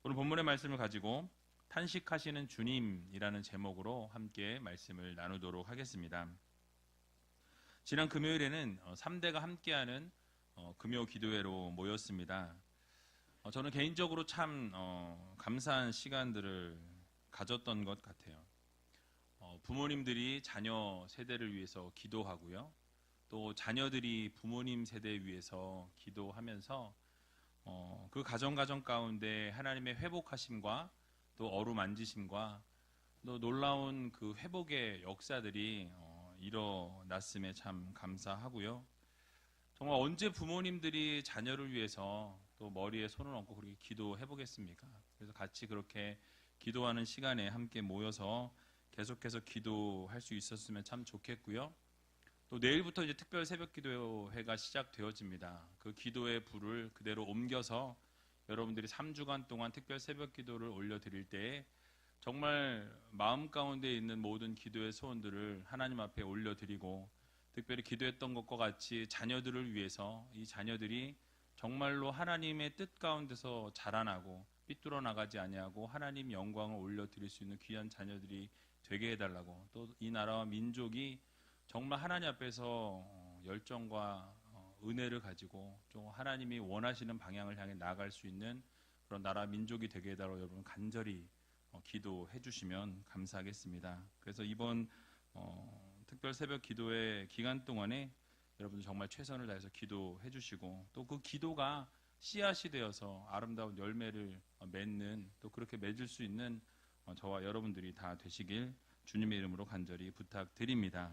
오늘 본문의 말씀을 가지고 탄식하시는 주님이라는 제목으로 함께 말씀을 나누도록 하겠습니다. 지난 금요일에는 3대가 함께하는 금요 기도회로 모였습니다. 저는 개인적으로 참 감사한 시간들을 가졌던 것 같아요. 부모님들이 자녀 세대를 위해서 기도하고요. 또 자녀들이 부모님 세대 위해서 기도하면서 그 가정 가운데 하나님의 회복하심과 또 어루만지심과 또 놀라운 그 회복의 역사들이 일어났음에 참 감사하고요. 정말 언제 부모님들이 자녀를 위해서 또 머리에 손을 얹고 그렇게 기도해 보겠습니까? 그래서 같이 그렇게 기도하는 시간에 함께 모여서 계속해서 기도할 수 있었으면 참 좋겠고요. 또 내일부터 이제 특별 새벽 기도회가 시작되어집니다. 그 기도의 불을 그대로 옮겨서 여러분들이 3주간 동안 특별 새벽 기도를 올려드릴 때에 정말 마음 가운데 있는 모든 기도의 소원들을 하나님 앞에 올려드리고 특별히 기도했던 것과 같이 자녀들을 위해서 이 자녀들이 정말로 하나님의 뜻 가운데서 자라나고 삐뚤어 나가지 아니하고 하나님 영광을 올려드릴 수 있는 귀한 자녀들이 되게 해달라고, 또 이 나라와 민족이 정말 하나님 앞에서 열정과 은혜를 가지고 좀 하나님이 원하시는 방향을 향해 나아갈 수 있는 그런 나라 민족이 되게 해달라고 여러분 간절히 기도해 주시면 감사하겠습니다. 그래서 이번 특별 새벽 기도회 기간 동안에 여러분 정말 최선을 다해서 기도해 주시고 또 그 기도가 씨앗이 되어서 아름다운 열매를 맺는, 또 그렇게 맺을 수 있는 저와 여러분들이 다 되시길 주님의 이름으로 간절히 부탁드립니다.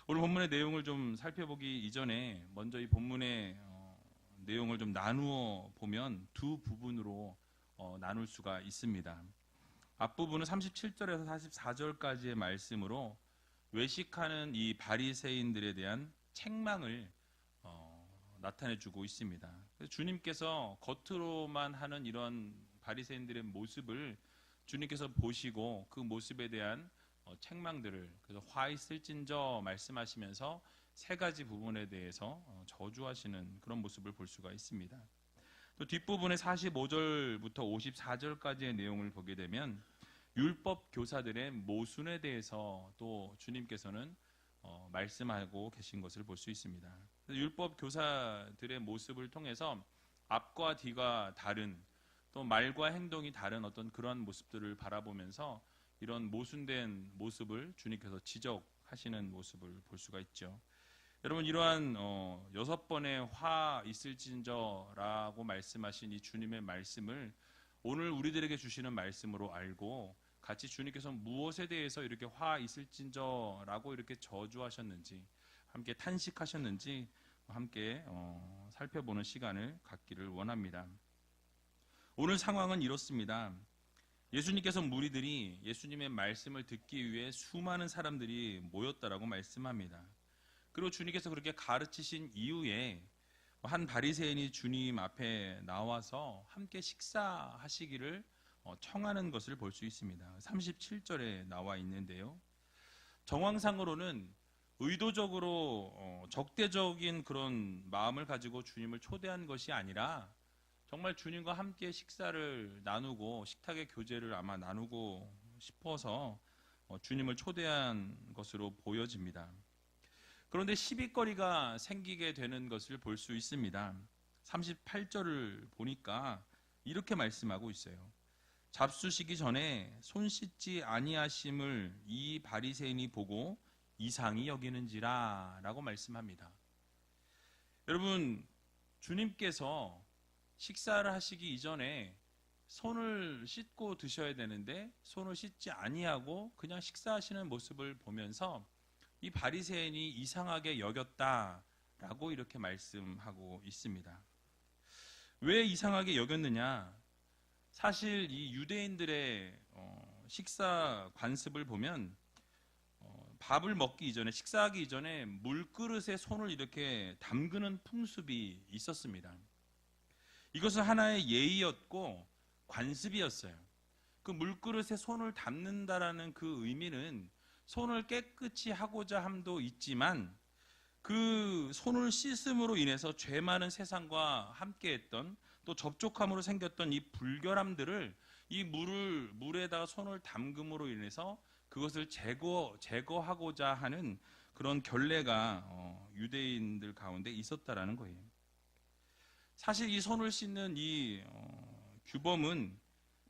오늘 본문의 내용을 좀 살펴보기 이전에 먼저 이 본문의 내용을 좀 나누어 보면 두 부분으로 나눌 수가 있습니다. 앞부분은 37절에서 44절까지의 말씀으로 외식하는 이 바리새인들에 대한 책망을 나타내주고 있습니다. 그래서 주님께서 겉으로만 하는 이런 바리새인들의 모습을 주님께서 보시고 그 모습에 대한 책망들을, 그래서 화 있을진저 말씀하시면서 세 가지 부분에 대해서 저주하시는 그런 모습을 볼 수가 있습니다. 또 뒷부분에 45절부터 54절까지의 내용을 보게 되면 율법 교사들의 모순에 대해서 또 주님께서는 말씀하고 계신 것을 볼 수 있습니다. 율법 교사들의 모습을 통해서 앞과 뒤가 다른, 또 말과 행동이 다른 어떤 그런 모습들을 바라보면서 이런 모순된 모습을 주님께서 지적하시는 모습을 볼 수가 있죠. 여러분, 이러한 6번의 화 있을진저라고 말씀하신 이 주님의 말씀을 오늘 우리들에게 주시는 말씀으로 알고 같이 주님께서 무엇에 대해서 이렇게 화 있을진저라고 이렇게 저주하셨는지, 함께 탄식하셨는지 함께 살펴보는 시간을 갖기를 원합니다. 오늘 상황은 이렇습니다. 예수님께서 무리들이 예수님의 말씀을 듣기 위해 수많은 사람들이 모였다라고 말씀합니다. 그리고 주님께서 그렇게 가르치신 이후에 한 바리새인이 주님 앞에 나와서 함께 식사하시기를 청하는 것을 볼 수 있습니다. 37절에 나와 있는데요. 정황상으로는 의도적으로 적대적인 그런 마음을 가지고 주님을 초대한 것이 아니라 정말 주님과 함께 식사를 나누고 식탁의 교제를 아마 나누고 싶어서 주님을 초대한 것으로 보여집니다. 그런데 시비거리가 생기게 되는 것을 볼 수 있습니다. 38절을 보니까 이렇게 말씀하고 있어요. 잡수시기 전에 손 씻지 아니하심을 이 바리새인이 보고 이상히 여기는지라 라고 말씀합니다. 여러분, 주님께서 식사를 하시기 이전에 손을 씻고 드셔야 되는데 손을 씻지 아니하고 그냥 식사하시는 모습을 보면서 이 바리새인이 이상하게 여겼다라고 이렇게 말씀하고 있습니다. 왜 이상하게 여겼느냐? 사실 이 유대인들의 식사 관습을 보면 밥을 먹기 이전에, 식사하기 이전에 물그릇에 손을 이렇게 담그는 풍습이 있었습니다. 이것은 하나의 예의였고 관습이었어요. 그 물그릇에 손을 담는다라는 그 의미는 손을 깨끗이 하고자 함도 있지만 그 손을 씻음으로 인해서 죄 많은 세상과 함께했던, 또 접촉함으로 생겼던 이 불결함들을 이 물에다가 손을 담금으로 인해서 그것을 제거하고자 하는 그런 결례가 유대인들 가운데 있었다라는 거예요. 사실 이 손을 씻는 이 규범은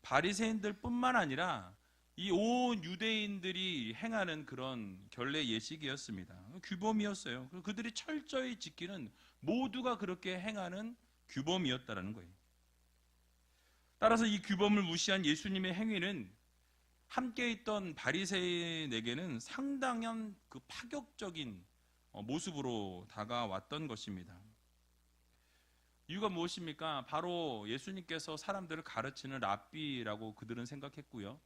바리새인들뿐만 아니라 이 온 유대인들이 행하는 그런 결례 예식이었습니다. 규범이었어요. 그들이 철저히 지키는, 모두가 그렇게 행하는 규범이었다라는 거예요. 따라서 이 규범을 무시한 예수님의 행위는 함께 있던 바리새인에게는 상당한 그 파격적인 모습으로 다가왔던 것입니다. 이유가 무엇입니까? 바로 예수님께서 사람들을 가르치는 랍비라고 그들은 생각했고요.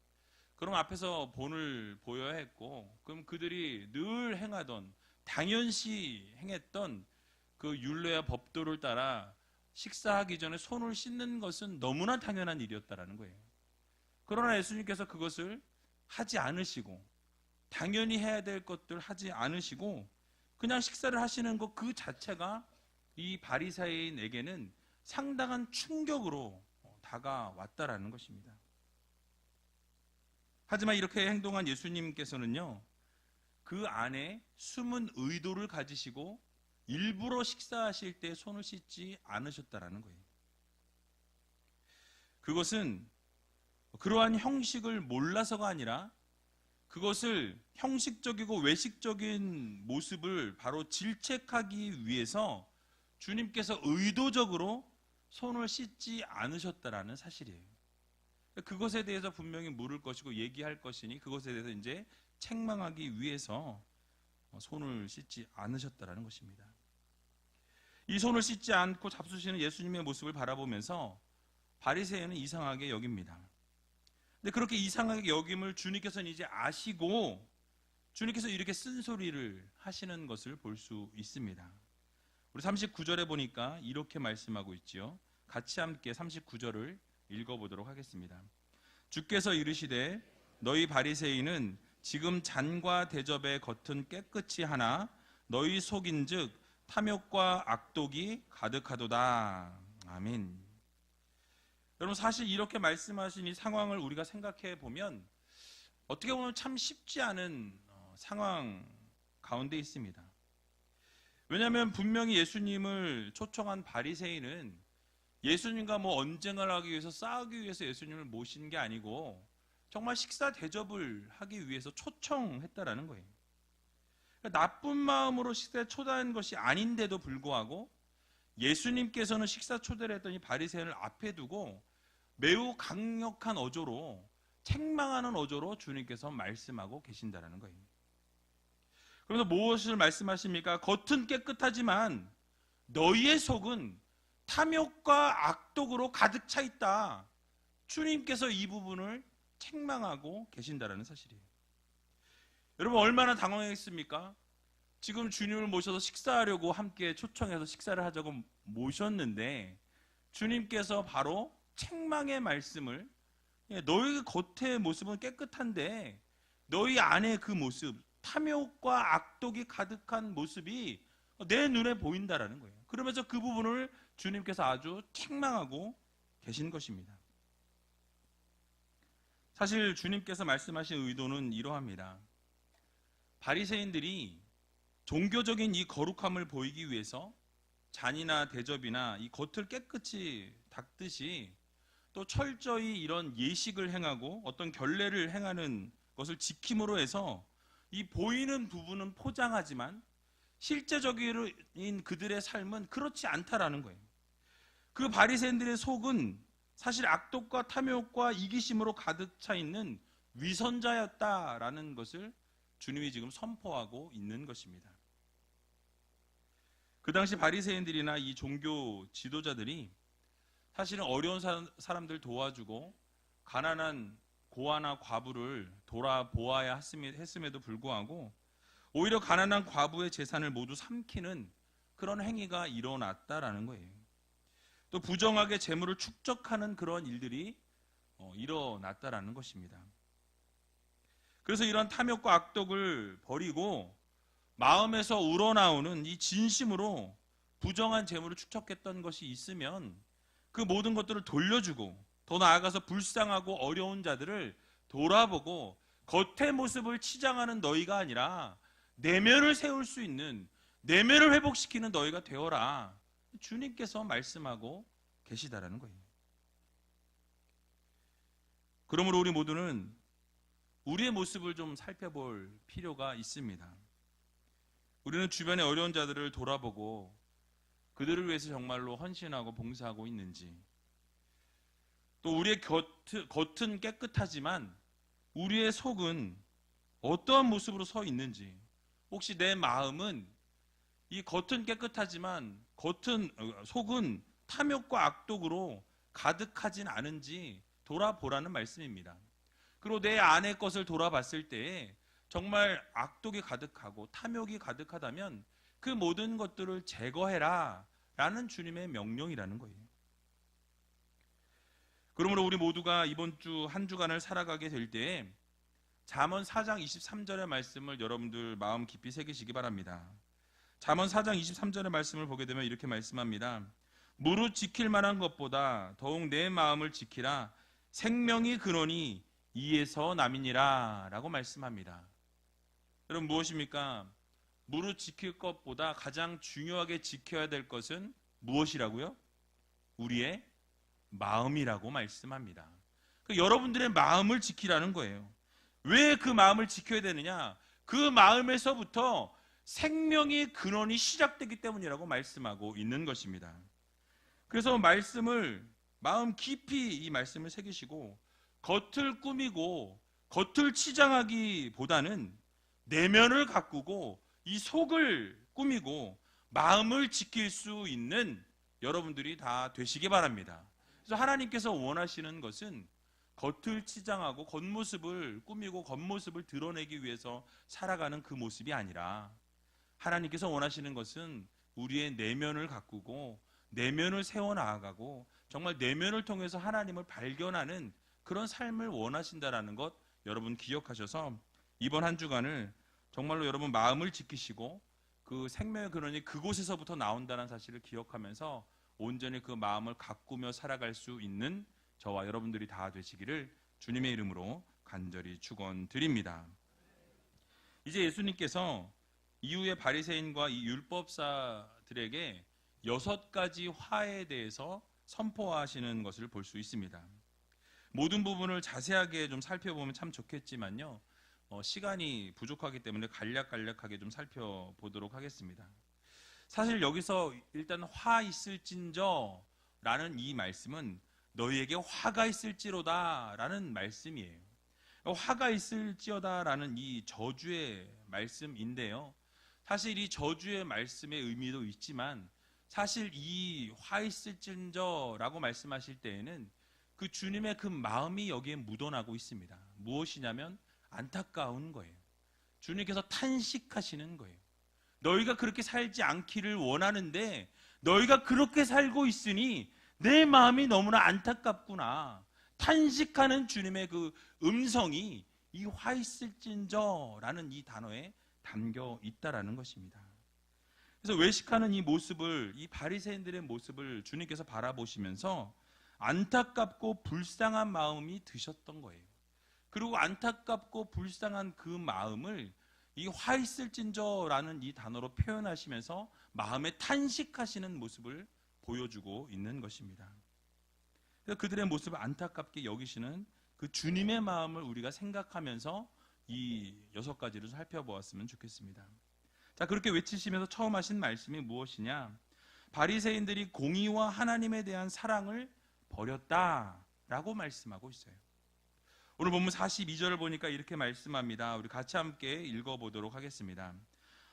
그럼 앞에서 본을 보여야 했고, 그럼 그들이 늘 행하던, 당연시 행했던 그 율례와 법도를 따라 식사하기 전에 손을 씻는 것은 너무나 당연한 일이었다라는 거예요. 그러나 예수님께서 그것을 하지 않으시고, 당연히 해야 될 것들 하지 않으시고 그냥 식사를 하시는 것 그 자체가 이 바리새인에게는 상당한 충격으로 다가왔다라는 것입니다. 하지만 이렇게 행동한 예수님께서는요, 그 안에 숨은 의도를 가지시고 일부러 식사하실 때 손을 씻지 않으셨다라는 거예요. 그것은 그러한 형식을 몰라서가 아니라 그것을 형식적이고 외식적인 모습을 바로 질책하기 위해서 주님께서 의도적으로 손을 씻지 않으셨다라는 사실이에요. 그것에 대해서 분명히 물을 것이고 얘기할 것이니 그것에 대해서 이제 책망하기 위해서 손을 씻지 않으셨다라는 것입니다. 이 손을 씻지 않고 잡수시는 예수님의 모습을 바라보면서 바리새인은 이상하게 여깁니다. 근데 그렇게 이상하게 여김을 주님께서는 이제 아시고 주님께서 이렇게 쓴소리를 하시는 것을 볼 수 있습니다. 우리 39절에 보니까 이렇게 말씀하고 있지요. 같이 함께 39절을 읽어보도록 하겠습니다. 주께서 이르시되 너희 바리새인은 지금 잔과 대접의 겉은 깨끗이 하나 너희 속인즉 탐욕과 악독이 가득하도다. 아멘. 여러분, 사실 이렇게 말씀하신 이 상황을 우리가 생각해 보면 어떻게 보면 참 쉽지 않은 상황 가운데 있습니다. 왜냐하면 분명히 예수님을 초청한 바리새인은 예수님과 언쟁을 하기 위해서, 싸우기 위해서 예수님을 모신 게 아니고 정말 식사 대접을 하기 위해서 초청했다라는 거예요. 그러니까 나쁜 마음으로 식사에 초대한 것이 아닌데도 불구하고 예수님께서는 식사 초대를 했더니 바리새인을 앞에 두고 매우 강력한 어조로, 책망하는 어조로 주님께서 말씀하고 계신다라는 거예요. 그래서 무엇을 말씀하십니까? 겉은 깨끗하지만 너희의 속은 탐욕과 악독으로 가득 차 있다. 주님께서 이 부분을 책망하고 계신다라는 사실이에요. 여러분, 얼마나 당황했습니까? 지금 주님을 모셔서 식사하려고 함께 초청해서 식사를 하자고 모셨는데 주님께서 바로 책망의 말씀을, 너희 겉의 모습은 깨끗한데 너희 안의 그 모습, 탐욕과 악독이 가득한 모습이 내 눈에 보인다라는 거예요. 그러면서 그 부분을 주님께서 아주 책망하고 계신 것입니다. 사실 주님께서 말씀하신 의도는 이러합니다. 바리새인들이 종교적인 이 거룩함을 보이기 위해서 잔이나 대접이나 이 겉을 깨끗이 닦듯이 또 철저히 이런 예식을 행하고 어떤 결례를 행하는 것을 지킴으로 해서 이 보이는 부분은 포장하지만 실제적인 그들의 삶은 그렇지 않다라는 거예요. 그 바리새인들의 속은 사실 악독과 탐욕과 이기심으로 가득 차 있는 위선자였다라는 것을 주님이 지금 선포하고 있는 것입니다. 그 당시 바리새인들이나 이 종교 지도자들이 사실은 어려운 사람들 도와주고 가난한 고아나 과부를 돌아보아야 했음에도 불구하고 오히려 가난한 과부의 재산을 모두 삼키는 그런 행위가 일어났다라는 거예요. 또 부정하게 재물을 축적하는 그런 일들이 일어났다라는 것입니다. 그래서 이런 탐욕과 악독을 버리고 마음에서 우러나오는 이 진심으로 부정한 재물을 축적했던 것이 있으면 그 모든 것들을 돌려주고, 더 나아가서 불쌍하고 어려운 자들을 돌아보고 겉의 모습을 치장하는 너희가 아니라 내면을 세울 수 있는, 내면을 회복시키는 너희가 되어라. 주님께서 말씀하고 계시다라는 거예요. 그러므로 우리 모두는 우리의 모습을 좀 살펴볼 필요가 있습니다. 우리는 주변의 어려운 자들을 돌아보고 그들을 위해서 정말로 헌신하고 봉사하고 있는지, 또 우리의 겉은 깨끗하지만 우리의 속은 어떠한 모습으로 서 있는지, 혹시 내 마음은 이 겉은 깨끗하지만 속은 탐욕과 악독으로 가득하진 않은지 돌아보라는 말씀입니다. 그리고 내 안의 것을 돌아봤을 때에 정말 악독이 가득하고 탐욕이 가득하다면 그 모든 것들을 제거해라 라는 주님의 명령이라는 거예요. 그러므로 우리 모두가 이번 주 한 주간을 살아가게 될 때에 잠언 4장 23절의 말씀을 여러분들 마음 깊이 새기시기 바랍니다. 잠언 4장 23절의 말씀을 보게 되면 이렇게 말씀합니다. 무릇 지킬 만한 것보다 더욱 내 마음을 지키라. 생명이 근원이 이에서 남이니라 라고 말씀합니다. 여러분, 무엇입니까? 무릇 지킬 것보다 가장 중요하게 지켜야 될 것은 무엇이라고요? 우리의 마음이라고 말씀합니다. 여러분들의 마음을 지키라는 거예요. 왜 그 마음을 지켜야 되느냐? 그 마음에서부터 생명의 근원이 시작되기 때문이라고 말씀하고 있는 것입니다. 그래서 마음 깊이 이 말씀을 새기시고 겉을 꾸미고 겉을 치장하기보다는 내면을 가꾸고 이 속을 꾸미고 마음을 지킬 수 있는 여러분들이 다 되시기 바랍니다. 그래서 하나님께서 원하시는 것은 겉을 치장하고 겉모습을 꾸미고 겉모습을 드러내기 위해서 살아가는 그 모습이 아니라, 하나님께서 원하시는 것은 우리의 내면을 가꾸고 내면을 세워나가고 정말 내면을 통해서 하나님을 발견하는 그런 삶을 원하신다라는 것 여러분 기억하셔서 이번 한 주간을 정말로 여러분 마음을 지키시고 그 생명의 근원이 그곳에서부터 나온다는 사실을 기억하면서 온전히 그 마음을 가꾸며 살아갈 수 있는 저와 여러분들이 다 되시기를 주님의 이름으로 간절히 축원드립니다. 이제 예수님께서 이후에 바리새인과 이 율법사들에게 6가지 화에 대해서 선포하시는 것을 볼 수 있습니다. 모든 부분을 자세하게 좀 살펴보면 참 좋겠지만요, 시간이 부족하기 때문에 간략하게 좀 살펴보도록 하겠습니다. 사실 여기서 일단 화 있을진저 라는 이 말씀은 너희에게 화가 있을지로다 라는 말씀이에요. 화가 있을지어다 라는 이 저주의 말씀인데요, 사실 이 저주의 말씀의 의미도 있지만 사실 이 화 있을진저 라고 말씀하실 때에는 그 주님의 그 마음이 여기에 묻어나고 있습니다. 무엇이냐면 안타까운 거예요. 주님께서 탄식하시는 거예요. 너희가 그렇게 살지 않기를 원하는데 너희가 그렇게 살고 있으니 내 마음이 너무나 안타깝구나. 탄식하는 주님의 그 음성이 이 화 있을진저라는 이 단어에 담겨 있다라는 것입니다. 그래서 외식하는 이 모습을, 이 바리새인들의 모습을 주님께서 바라보시면서 안타깝고 불쌍한 마음이 드셨던 거예요. 그리고 안타깝고 불쌍한 그 마음을 이 화 있을진저라는 이 단어로 표현하시면서 마음에 탄식하시는 모습을 보여주고 있는 것입니다. 그래서 그들의 모습을 안타깝게 여기시는 그 주님의 마음을 우리가 생각하면서 이 6가지를 살펴보았으면 좋겠습니다. 자, 그렇게 외치시면서 처음 하신 말씀이 무엇이냐? 바리새인들이 공의와 하나님에 대한 사랑을 버렸다라고 말씀하고 있어요. 오늘 본문 42절을 보니까 이렇게 말씀합니다. 우리 같이 함께 읽어보도록 하겠습니다.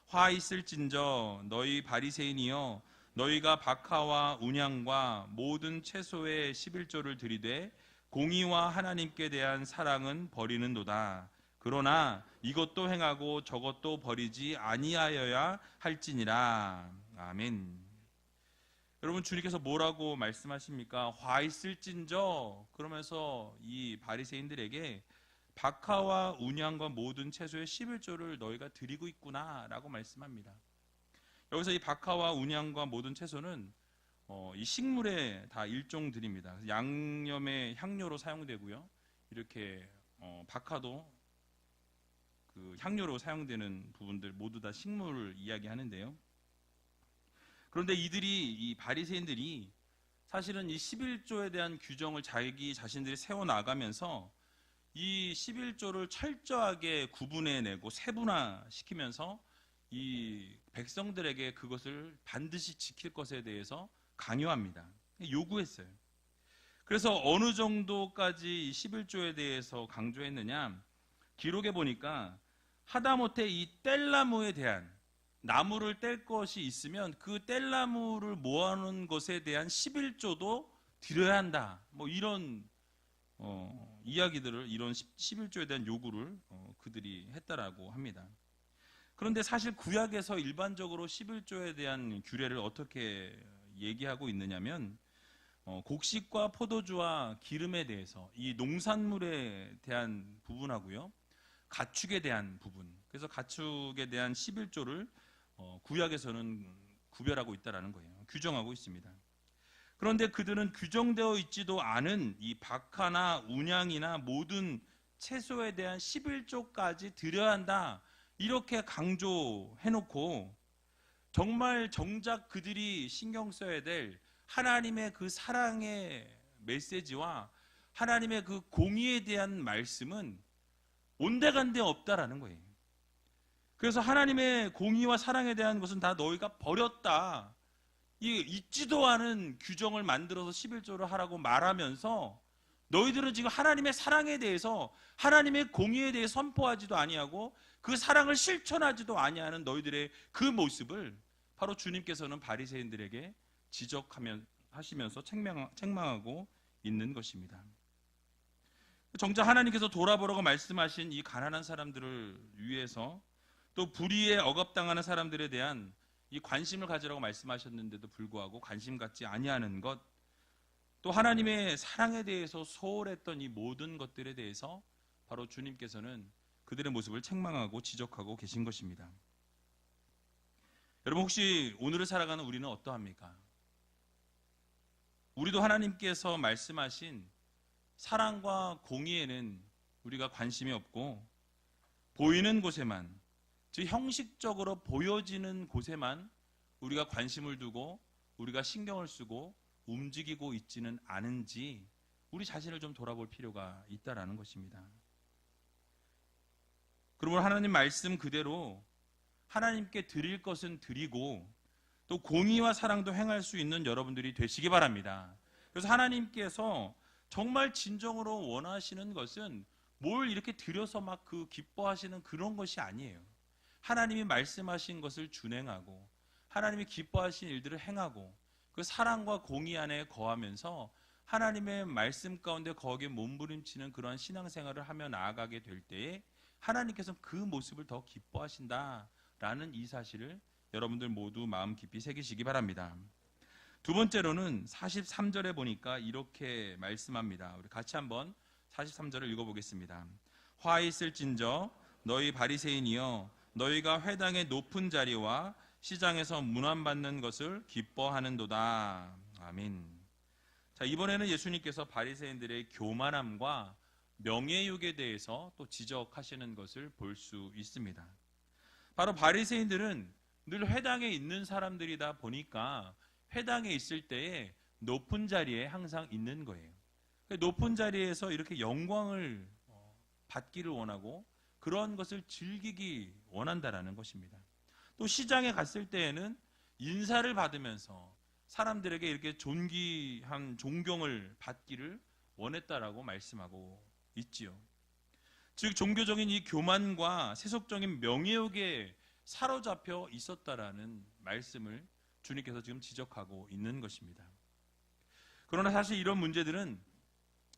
화 있을진저 너희 바리새인이여, 너희가 박하와 운양과 모든 채소의 11조를 들이되 공의와 하나님께 대한 사랑은 버리는도다. 그러나 이것도 행하고 저것도 버리지 아니하여야 할지니라. 아멘. 여러분, 주님께서 뭐라고 말씀하십니까? 화 있을진저, 그러면서 이 바리새인들에게 박하와 운양과 모든 채소의 11조를 너희가 드리고 있구나 라고 말씀합니다. 여기서 이 박하와 운양과 모든 채소는 이 식물의 다 일종들입니다. 양념의 향료로 사용되고요. 이렇게 박하도 그 향료로 사용되는 부분들 모두 다 식물을 이야기하는데요. 그런데 이 바리새인들이 사실은 이 11조에 대한 규정을 자기 자신들이 세워 나가면서 이 11조를 철저하게 구분해내고 세분화시키면서 이 백성들에게 그것을 반드시 지킬 것에 대해서 강요합니다. 요구했어요. 그래서 어느 정도까지 11조에 대해서 강조했느냐, 기록에 보니까 하다못해 이 뗄나무에 대한, 나무를 뗄 것이 있으면 그 뗄나무를 모아놓은 것에 대한 11조도 드려야 한다, 뭐 이런 이야기들을, 이런 11조에 대한 요구를 그들이 했다라고 합니다. 그런데 사실 구약에서 일반적으로 11조에 대한 규례를 어떻게 얘기하고 있느냐면, 곡식과 포도주와 기름에 대해서, 이 농산물에 대한 부분하고요, 가축에 대한 부분, 그래서 가축에 대한 11조를 구약에서는 구별하고 있다는 거예요. 규정하고 있습니다. 그런데 그들은 규정되어 있지도 않은 이 박하나 운양이나 모든 채소에 대한 11조까지 드려야 한다, 이렇게 강조해놓고 정말 정작 그들이 신경 써야 될 하나님의 그 사랑의 메시지와 하나님의 그 공의에 대한 말씀은 온데간데 없다라는 거예요. 그래서 하나님의 공의와 사랑에 대한 것은 다 너희가 버렸다, 이 있지도 않은 규정을 만들어서 11조를 하라고 말하면서 너희들은 지금 하나님의 사랑에 대해서, 하나님의 공의에 대해 선포하지도 아니하고 그 사랑을 실천하지도 아니하는 너희들의 그 모습을 바로 주님께서는 바리새인들에게 지적하시면서 책망하고 있는 것입니다. 정작 하나님께서 돌아보라고 말씀하신 이 가난한 사람들을 위해서, 또 불의에 억압당하는 사람들에 대한 이 관심을 가지라고 말씀하셨는데도 불구하고 관심 갖지 아니하는 것, 또 하나님의 사랑에 대해서 소홀했던 이 모든 것들에 대해서 바로 주님께서는 그들의 모습을 책망하고 지적하고 계신 것입니다. 여러분, 혹시 오늘을 살아가는 우리는 어떠합니까? 우리도 하나님께서 말씀하신 사랑과 공의에는 우리가 관심이 없고, 보이는 곳에만, 즉 형식적으로 보여지는 곳에만 우리가 관심을 두고 우리가 신경을 쓰고 움직이고 있지는 않은지 우리 자신을 좀 돌아볼 필요가 있다라는 것입니다. 그러므로 하나님 말씀 그대로 하나님께 드릴 것은 드리고, 또 공의와 사랑도 행할 수 있는 여러분들이 되시기 바랍니다. 그래서 하나님께서 정말 진정으로 원하시는 것은 뭘 이렇게 드려서 막 그 기뻐하시는 그런 것이 아니에요. 하나님이 말씀하신 것을 준행하고 하나님이 기뻐하신 일들을 행하고 그 사랑과 공의 안에 거하면서 하나님의 말씀 가운데 거기에 몸부림치는 그러한 신앙생활을 하며 나아가게 될 때에 하나님께서는 그 모습을 더 기뻐하신다라는 이 사실을 여러분들 모두 마음 깊이 새기시기 바랍니다. 두 번째로는 43절에 보니까 이렇게 말씀합니다. 우리 같이 한번 43절을 읽어보겠습니다. 화 있을진저 너희 바리새인이여, 너희가 회당의 높은 자리와 시장에서 문안받는 것을 기뻐하는도다. 아멘. 자, 이번에는 예수님께서 바리새인들의 교만함과 명예욕에 대해서 또 지적하시는 것을 볼 수 있습니다. 바로 바리새인들은 늘 회당에 있는 사람들이다 보니까 회당에 있을 때에 높은 자리에 항상 있는 거예요. 높은 자리에서 이렇게 영광을 받기를 원하고 그런 것을 즐기기 원한다라는 것입니다. 또 시장에 갔을 때에는 인사를 받으면서 사람들에게 이렇게 존귀한 존경을 받기를 원했다라고 말씀하고 있지요. 즉 종교적인 이 교만과 세속적인 명예욕에 사로잡혀 있었다라는 말씀을 주님께서 지금 지적하고 있는 것입니다. 그러나 사실 이런 문제들은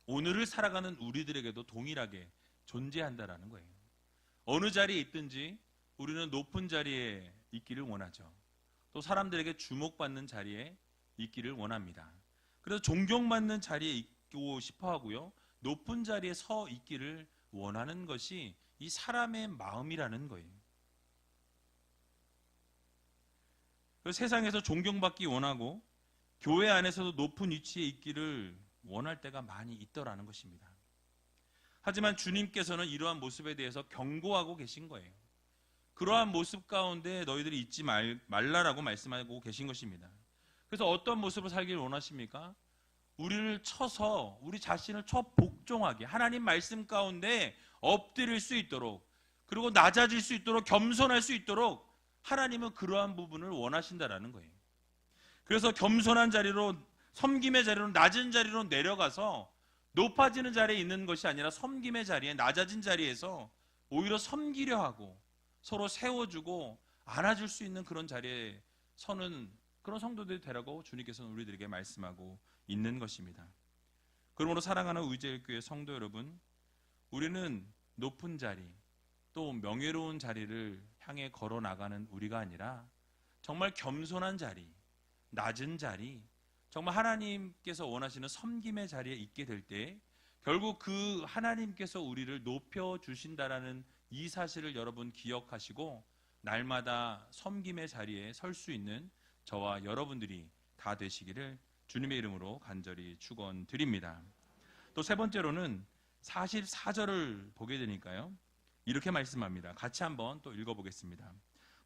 오늘을 살아가는 우리들에게도 동일하게 존재한다라는 거예요. 어느 자리에 있든지 우리는 높은 자리에 있기를 원하죠. 또 사람들에게 주목받는 자리에 있기를 원합니다. 그래서 존경받는 자리에 있고 싶어 하고요, 높은 자리에 서 있기를 원하는 것이 이 사람의 마음이라는 거예요. 그래서 세상에서 존경받기 원하고 교회 안에서도 높은 위치에 있기를 원할 때가 많이 있더라는 것입니다. 하지만 주님께서는 이러한 모습에 대해서 경고하고 계신 거예요. 그러한 모습 가운데 너희들이 잊지 말라라고 말씀하고 계신 것입니다. 그래서 어떤 모습을 살기를 원하십니까? 우리를 쳐서 우리 자신을 복종하게, 하나님 말씀 가운데 엎드릴 수 있도록, 그리고 낮아질 수 있도록, 겸손할 수 있도록 하나님은 그러한 부분을 원하신다라는 거예요. 그래서 겸손한 자리로, 섬김의 자리로, 낮은 자리로 내려가서 높아지는 자리에 있는 것이 아니라 섬김의 자리에, 낮아진 자리에서 오히려 섬기려 하고 서로 세워주고 안아줄 수 있는 그런 자리에 서는 그런 성도들이 되라고 주님께서는 우리들에게 말씀하고 있는 것입니다. 그러므로 사랑하는 의제일교회 성도 여러분, 우리는 높은 자리, 또 명예로운 자리를 향해 걸어 나가는 우리가 아니라 정말 겸손한 자리, 낮은 자리, 정말 하나님께서 원하시는 섬김의 자리에 있게 될 때 결국 그 하나님께서 우리를 높여주신다라는 이 사실을 여러분 기억하시고 날마다 섬김의 자리에 설 수 있는 저와 여러분들이 다 되시기를 주님의 이름으로 간절히 축원드립니다. 또 세 번째로는 44절을 보게 되니까요, 이렇게 말씀합니다. 같이 한번 또 읽어보겠습니다.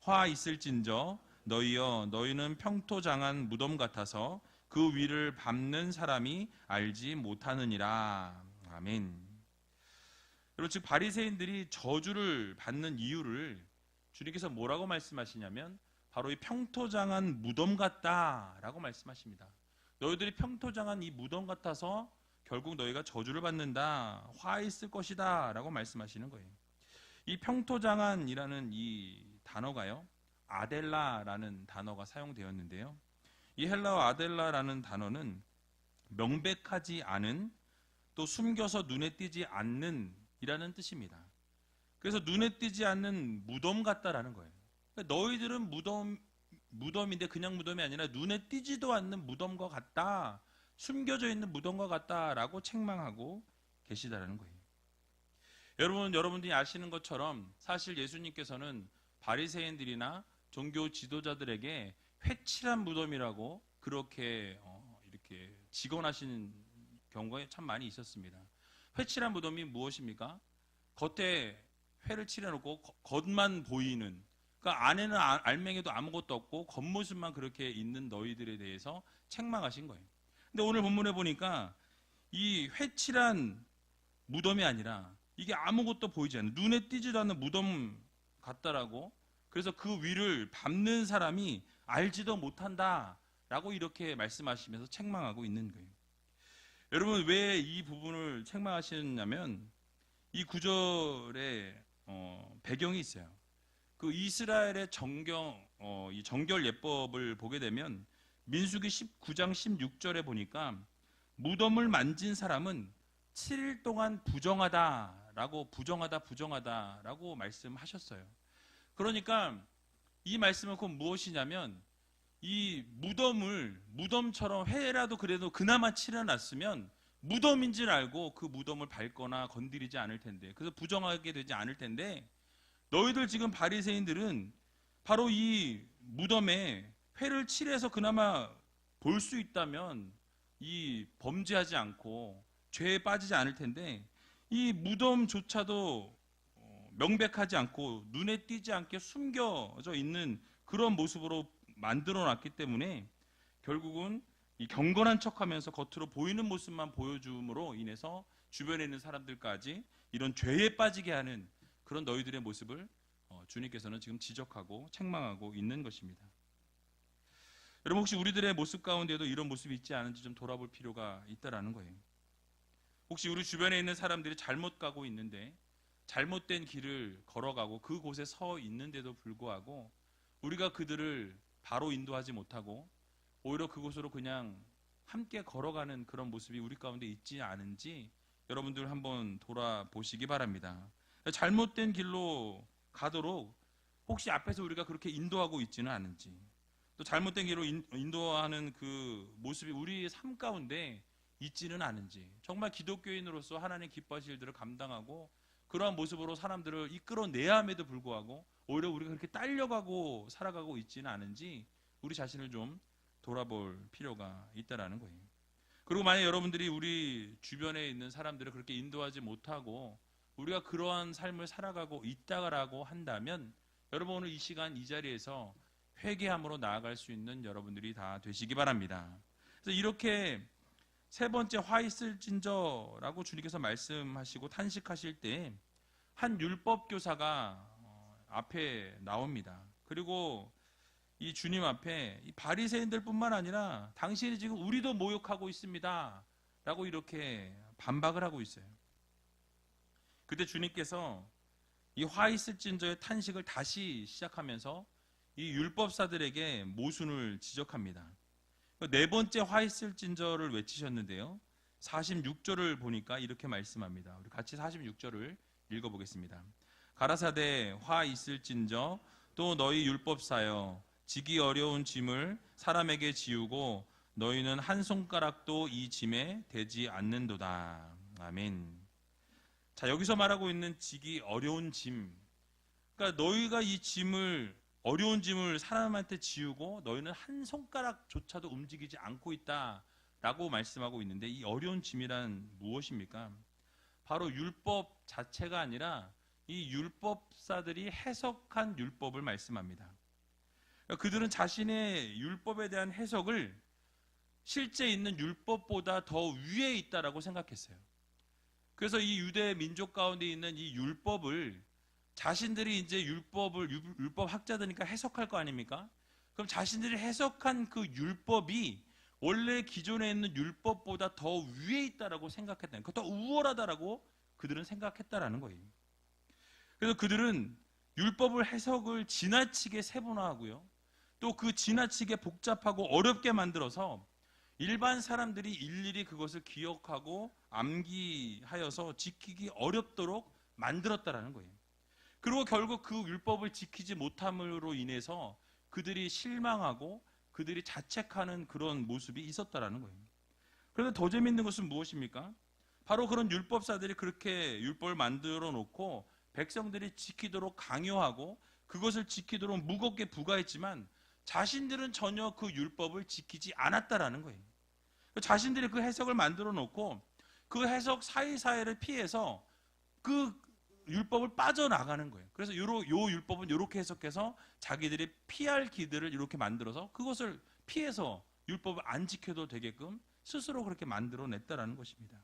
화 있을진저 너희여, 너희는 평토장한 무덤 같아서 그 위를 밟는 사람이 알지 못하느니라. 아멘. 여러분, 즉 바리새인들이 저주를 받는 이유를 주님께서 뭐라고 말씀하시냐면 바로 이 평토장한 무덤 같다라고 말씀하십니다. 너희들이 평토장한 이 무덤 같아서 결국 너희가 저주를 받는다, 화 있을 것이다 라고 말씀하시는 거예요. 이 평토장한이라는 이 단어가요, 아델라라는 단어가 사용되었는데요, 이 헬라어 아델라라는 단어는 명백하지 않은, 또 숨겨서 눈에 띄지 않는 이라는 뜻입니다. 그래서 눈에 띄지 않는 무덤 같다라는 거예요. 그러니까 너희들은 무덤인데 그냥 무덤이 아니라 눈에 띄지도 않는 무덤과 같다, 숨겨져 있는 무덤과 같다라고 책망하고 계시다라는 거예요. 여러분들이 아시는 것처럼 사실 예수님께서는 바리새인들이나 종교 지도자들에게 회칠한 무덤이라고 그렇게 이렇게 직언하시는 경우가 참 많이 있었습니다. 회칠한 무덤이 무엇입니까? 겉에 회를 칠해놓고 겉만 보이는, 그러니까 안에는 알맹이도 아무것도 없고 겉모습만 그렇게 있는 너희들에 대해서 책망하신 거예요. 근데 오늘 본문에 보니까 이 회칠한 무덤이 아니라 이게 아무것도 보이지 않는, 눈에 띄지도 않는 무덤 같다라고, 그래서 그 위를 밟는 사람이 알지도 못한다라고 이렇게 말씀하시면서 책망하고 있는 거예요. 여러분, 왜 이 부분을 책망하시냐면 이 구절에 배경이 있어요. 그 이스라엘의 이 정결 예법을 보게 되면 민수기 19장 16절에 보니까 무덤을 만진 사람은 7일 동안 부정하다라고 말씀하셨어요. 그러니까 이 말씀은 곧 무엇이냐면 이 무덤처럼 회라도 그래도 그나마 칠해놨으면 무덤인 줄 알고 그 무덤을 밟거나 건드리지 않을 텐데, 그래서 부정하게 되지 않을 텐데, 너희들 지금 바리새인들은 바로 이 무덤에 회를 칠해서 그나마 볼 수 있다면 이 범죄하지 않고 죄에 빠지지 않을 텐데, 이 무덤조차도 명백하지 않고 눈에 띄지 않게 숨겨져 있는 그런 모습으로 만들어 놨기 때문에 결국은 이 경건한 척하면서 겉으로 보이는 모습만 보여줌으로 인해서 주변에 있는 사람들까지 이런 죄에 빠지게 하는 그런 너희들의 모습을 주님께서는 지금 지적하고 책망하고 있는 것입니다. 여러분, 혹시 우리들의 모습 가운데도 이런 모습이 있지 않은지 좀 돌아볼 필요가 있다라는 거예요. 혹시 우리 주변에 있는 사람들이 잘못 가고 있는데, 잘못된 길을 걸어가고 그곳에 서 있는데도 불구하고 우리가 그들을 바로 인도하지 못하고 오히려 그곳으로 그냥 함께 걸어가는 그런 모습이 우리 가운데 있지 않은지 여러분들 한번 돌아보시기 바랍니다. 잘못된 길로 가도록 혹시 앞에서 우리가 그렇게 인도하고 있지는 않은지, 또 잘못된 길로 인도하는 그 모습이 우리의 삶 가운데 있지는 않은지, 정말 기독교인으로서 하나님 기뻐하실 일들을 감당하고 그러한 모습으로 사람들을 이끌어내야 함에도 불구하고 오히려 우리가 그렇게 딸려가고 살아가고 있지는 않은지 우리 자신을 좀 돌아볼 필요가 있다라는 거예요. 그리고 만약 여러분들이 우리 주변에 있는 사람들을 그렇게 인도하지 못하고 우리가 그러한 삶을 살아가고 있다라고 한다면 여러분 오늘 이 시간 이 자리에서 회개함으로 나아갈 수 있는 여러분들이 다 되시기 바랍니다. 그래서 이렇게 세 번째 화 있을진저라고 주님께서 말씀하시고 탄식하실 때 한 율법 교사가 앞에 나옵니다. 그리고 이 주님 앞에 이 바리새인들뿐만 아니라 당신이 지금 우리도 모욕하고 있습니다 라고 이렇게 반박을 하고 있어요. 그때 주님께서 이 화 있을진저의 탄식을 다시 시작하면서 이 율법사들에게 모순을 지적합니다. 네 번째 화 있을진저를 외치셨는데요, 46절을 보니까 이렇게 말씀합니다. 우리 같이 46절을 읽어보겠습니다. 가라사대 화 있을진저 또 너희 율법사여 지기 어려운 짐을 사람에게 지우고 너희는 한 손가락도 이 짐에 대지 않는도다. 아멘. 자, 여기서 말하고 있는 지기 어려운 짐, 그러니까 너희가 이 짐을 어려운 짐을 사람한테 지우고 너희는 한 손가락조차도 움직이지 않고 있다라고 말씀하고 있는데 이 어려운 짐이란 무엇입니까? 바로 율법 자체가 아니라 이 율법사들이 해석한 율법을 말씀합니다. 그들은 자신의 율법에 대한 해석을 실제 있는 율법보다 더 위에 있다라고 생각했어요. 그래서 이 유대 민족 가운데 있는 이 율법을 자신들이 이제 율법 학자들이니까 해석할 거 아닙니까? 그럼 자신들이 해석한 그 율법이 원래 기존에 있는 율법보다 더 위에 있다라고 생각했다는 거예요. 더 우월하다라고 그들은 생각했다라는 거예요. 그래서 그들은 율법을 해석을 지나치게 세분화하고요, 또 그 지나치게 복잡하고 어렵게 만들어서 일반 사람들이 일일이 그것을 기억하고 암기하여서 지키기 어렵도록 만들었다라는 거예요. 그리고 결국 그 율법을 지키지 못함으로 인해서 그들이 실망하고 그들이 자책하는 그런 모습이 있었다라는 거예요. 그런데 더 재밌는 것은 무엇입니까? 바로 그런 율법사들이 그렇게 율법을 만들어 놓고 백성들이 지키도록 강요하고 그것을 지키도록 무겁게 부과했지만 자신들은 전혀 그 율법을 지키지 않았다라는 거예요. 자신들이 그 해석을 만들어 놓고 그 해석 사이사이를 피해서 그 율법을 빠져나가는 거예요. 그래서 요 율법은 이렇게 해석해서 자기들이 피할 길들을 이렇게 만들어서 그것을 피해서 율법을 안 지켜도 되게끔 스스로 그렇게 만들어냈다라는 것입니다.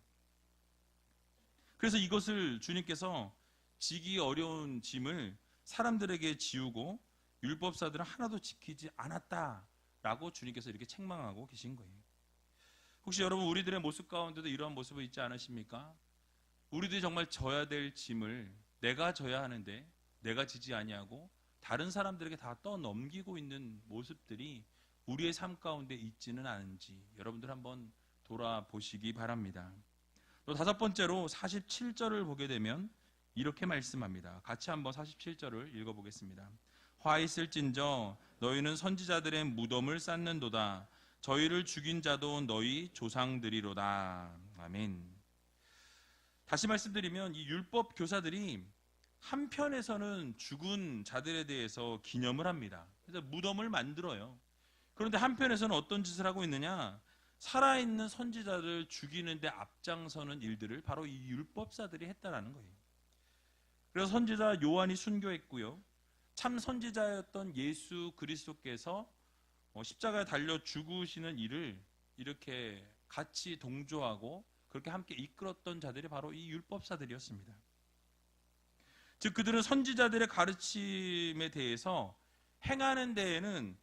그래서 이것을 주님께서 지기 어려운 짐을 사람들에게 지우고 율법사들은 하나도 지키지 않았다라고 주님께서 이렇게 책망하고 계신 거예요. 혹시 여러분 우리들의 모습 가운데도 이러한 모습이 있지 않으십니까? 우리들이 정말 져야 될 짐을 내가 져야 하는데 내가 지지 아니하고 다른 사람들에게 다 떠넘기고 있는 모습들이 우리의 삶 가운데 있지는 않은지 여러분들 한번 돌아보시기 바랍니다. 또 다섯 번째로 47절을 보게 되면 이렇게 말씀합니다. 같이 한번 47절을 읽어보겠습니다. 화 있을진저 너희는 선지자들의 무덤을 쌓는도다. 저희를 죽인 자도 너희 조상들이로다. 아멘. 다시 말씀드리면 이 율법 교사들이 한편에서는 죽은 자들에 대해서 기념을 합니다. 그래서 무덤을 만들어요. 그런데 한편에서는 어떤 짓을 하고 있느냐? 살아있는 선지자를 죽이는데 앞장서는 일들을 바로 이 율법사들이 했다라는 거예요. 그래서 선지자 요한이 순교했고요, 참 선지자였던 예수 그리스도께서 십자가에 달려 죽으시는 일을 이렇게 같이 동조하고 그렇게 함께 이끌었던 자들이 바로 이 율법사들이었습니다. 즉 그들은 선지자들의 가르침에 대해서 행하는 데에는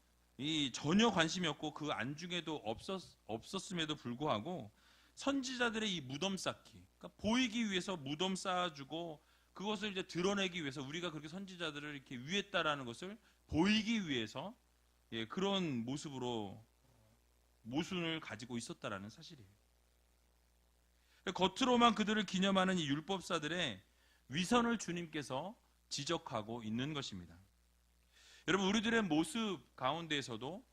전혀 관심이 없고 그 안중에도 없었음에도 불구하고 선지자들의 이 무덤 쌓기, 그러니까 보이기 위해서 무덤 쌓아주고 그것을 이제 드러내기 위해서 우리가 그렇게 선지자들을 이렇게 위했다라는 것을 보이기 위해서 그런 모습으로 모순을 가지고 있었다라는 사실이에요. 겉으로만 그들을 기념하는 이 율법사들의 위선을 주님께서 지적하고 있는 것입니다. 여러분 우리들의 모습 가운데에서도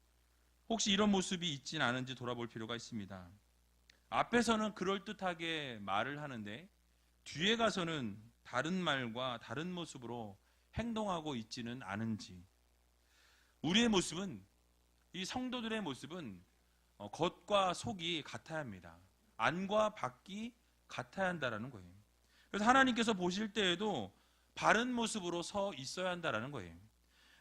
혹시 이런 모습이 있진 않은지 돌아볼 필요가 있습니다. 앞에서는 그럴듯하게 말을 하는데 뒤에 가서는 다른 말과 다른 모습으로 행동하고 있지는 않은지, 우리의 모습은 이 성도들의 모습은 겉과 속이 같아야 합니다. 안과 밖이 같아야 한다라는 거예요. 그래서 하나님께서 보실 때에도 바른 모습으로 서 있어야 한다라는 거예요.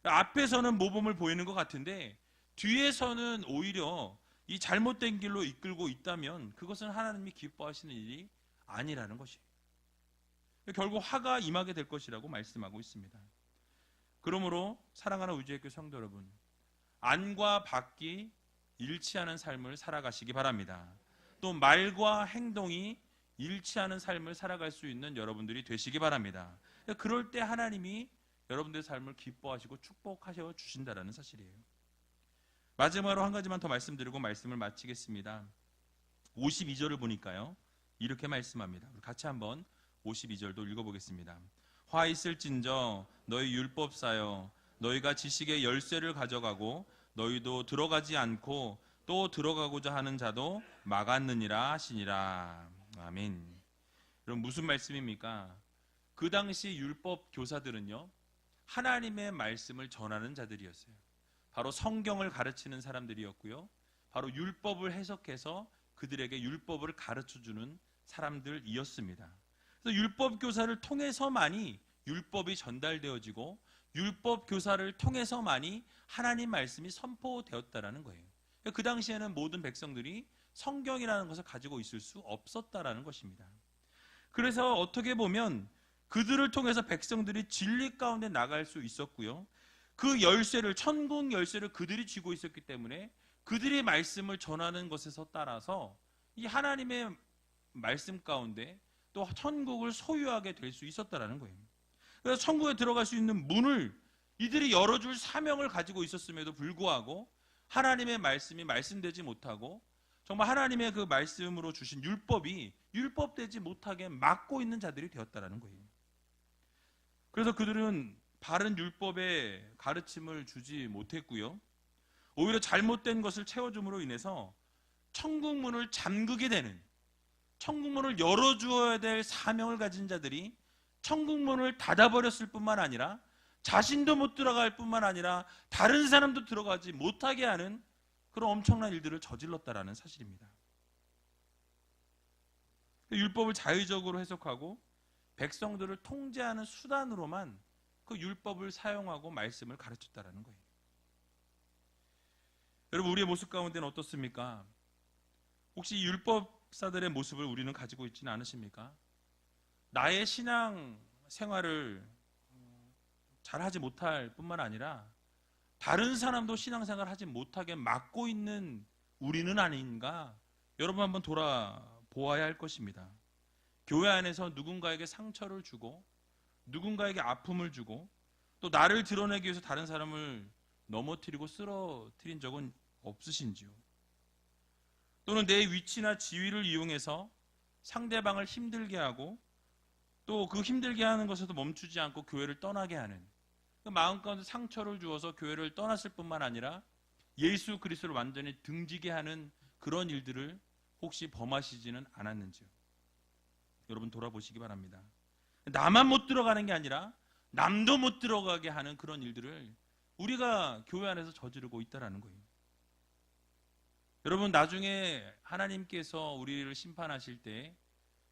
앞에서는 모범을 보이는 것 같은데 뒤에서는 오히려 이 잘못된 길로 이끌고 있다면 그것은 하나님이 기뻐하시는 일이 아니라는 것이에요. 결국 화가 임하게 될 것이라고 말씀하고 있습니다. 그러므로 사랑하는 우주의교 성도 여러분, 안과 밖이 일치하는 삶을 살아가시기 바랍니다. 또 말과 행동이 일치하는 삶을 살아갈 수 있는 여러분들이 되시기 바랍니다. 그럴 때 하나님이 여러분들의 삶을 기뻐하시고 축복하셔 주신다는 사실이에요. 마지막으로 한 가지만 더 말씀드리고 말씀을 마치겠습니다. 52절을 보니까요, 이렇게 말씀합니다. 같이 한번 52절도 읽어보겠습니다. 화 있을진저 너희 율법사여 너희가 지식의 열쇠를 가져가고 너희도 들어가지 않고 또 들어가고자 하는 자도 막았느니라 하시니라. 아멘. 여러분 무슨 말씀입니까? 그 당시 율법 교사들은요, 하나님의 말씀을 전하는 자들이었어요. 바로 성경을 가르치는 사람들이었고요, 바로 율법을 해석해서 그들에게 율법을 가르쳐주는 사람들이었습니다. 그래서 율법 교사를 통해서만이 율법이 전달되어지고 율법 교사를 통해서만이 하나님 말씀이 선포되었다라는 거예요. 그 당시에는 모든 백성들이 성경이라는 것을 가지고 있을 수 없었다라는 것입니다. 그래서 어떻게 보면 그들을 통해서 백성들이 진리 가운데 나갈 수 있었고요, 그 열쇠를, 천국 열쇠를 그들이 쥐고 있었기 때문에 그들이 말씀을 전하는 것에서 따라서 이 하나님의 말씀 가운데 또 천국을 소유하게 될 수 있었다라는 거예요. 그래서 천국에 들어갈 수 있는 문을 이들이 열어줄 사명을 가지고 있었음에도 불구하고 하나님의 말씀이 말씀되지 못하고 정말 하나님의 그 말씀으로 주신 율법이 율법되지 못하게 막고 있는 자들이 되었다라는 거예요. 그래서 그들은 바른 율법의 가르침을 주지 못했고요, 오히려 잘못된 것을 채워줌으로 인해서 천국문을 잠그게 되는, 천국문을 열어주어야 될 사명을 가진 자들이 천국문을 닫아버렸을 뿐만 아니라 자신도 못 들어갈 뿐만 아니라 다른 사람도 들어가지 못하게 하는 그런 엄청난 일들을 저질렀다라는 사실입니다. 율법을 자의적으로 해석하고 백성들을 통제하는 수단으로만 그 율법을 사용하고 말씀을 가르쳤다라는 거예요. 여러분 우리의 모습 가운데는 어떻습니까? 혹시 율법사들의 모습을 우리는 가지고 있지는 않으십니까? 나의 신앙 생활을 잘하지 못할 뿐만 아니라 다른 사람도 신앙생활을 하지 못하게 막고 있는 우리는 아닌가? 여러분 한번 돌아보아야 할 것입니다. 교회 안에서 누군가에게 상처를 주고 누군가에게 아픔을 주고 또 나를 드러내기 위해서 다른 사람을 넘어뜨리고 쓰러뜨린 적은 없으신지요? 또는 내 위치나 지위를 이용해서 상대방을 힘들게 하고 또 그 힘들게 하는 것에도 멈추지 않고 교회를 떠나게 하는, 그 마음 가운데 상처를 주어서 교회를 떠났을 뿐만 아니라 예수 그리스도를 완전히 등지게 하는 그런 일들을 혹시 범하시지는 않았는지요? 여러분 돌아보시기 바랍니다. 나만 못 들어가는 게 아니라 남도 못 들어가게 하는 그런 일들을 우리가 교회 안에서 저지르고 있다는 거예요. 여러분 나중에 하나님께서 우리를 심판하실 때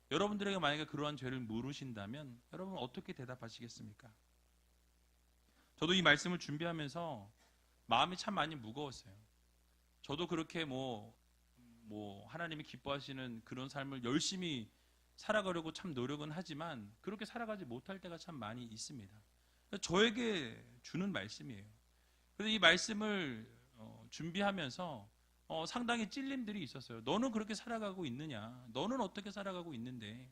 여러분들에게 만약에 그러한 죄를 물으신다면 여러분 어떻게 대답하시겠습니까? 저도 이 말씀을 준비하면서 마음이 참 많이 무거웠어요. 저도 그렇게 하나님이 기뻐하시는 그런 삶을 열심히 살아가려고 참 노력은 하지만 그렇게 살아가지 못할 때가 참 많이 있습니다. 저에게 주는 말씀이에요. 그래서 이 말씀을 준비하면서 상당히 찔림들이 있었어요. 너는 그렇게 살아가고 있느냐? 너는 어떻게 살아가고 있는데?